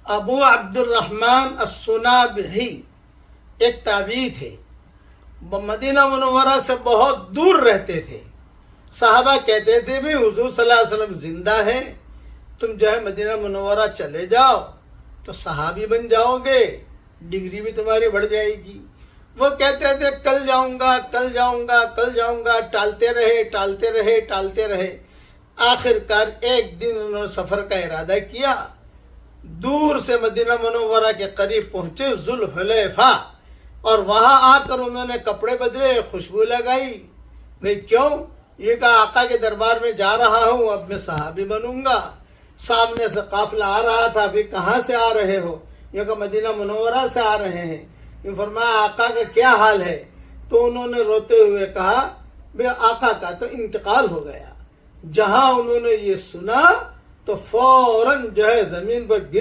ابو عبد الرحمن السنابحی ایک تابعی تھے، مدینہ منورہ سے بہت دور رہتے تھے۔ صحابہ کہتے تھے بھی حضور صلی اللہ علیہ وسلم زندہ ہے، تم جو ہے مدینہ منورہ چلے جاؤ تو صحابی بن جاؤ گے، ڈگری بھی تمہاری بڑھ جائے گی۔ وہ کہتے تھے کل جاؤں گا، کل جاؤں گا، کل جاؤں گا، ٹالتے رہے۔ آخر کار ایک دن انہوں نے سفر کا ارادہ کیا، دور سے مدینہ منورہ کے قریب پہنچے ذوالحلیفہ، اور وہاں آ کر انہوں نے کپڑے بدلے، خوشبو لگائی۔ میں کیوں؟ یہ کہا آقا کے دربار میں جا رہا ہوں، اب میں صحابی بنوں گا۔ سامنے سے قافلہ آ رہا تھا، ابھی کہاں سے آ رہے ہو؟ یہ کہا مدینہ منورہ سے آ رہے ہیں۔ یہ فرمایا آقا کا کیا حال ہے؟ تو انہوں نے روتے ہوئے کہا بے آقا کا تو انتقال ہو گیا۔ جہاں انہوں نے یہ سنا تو فوراً جو ہے زمین پر گر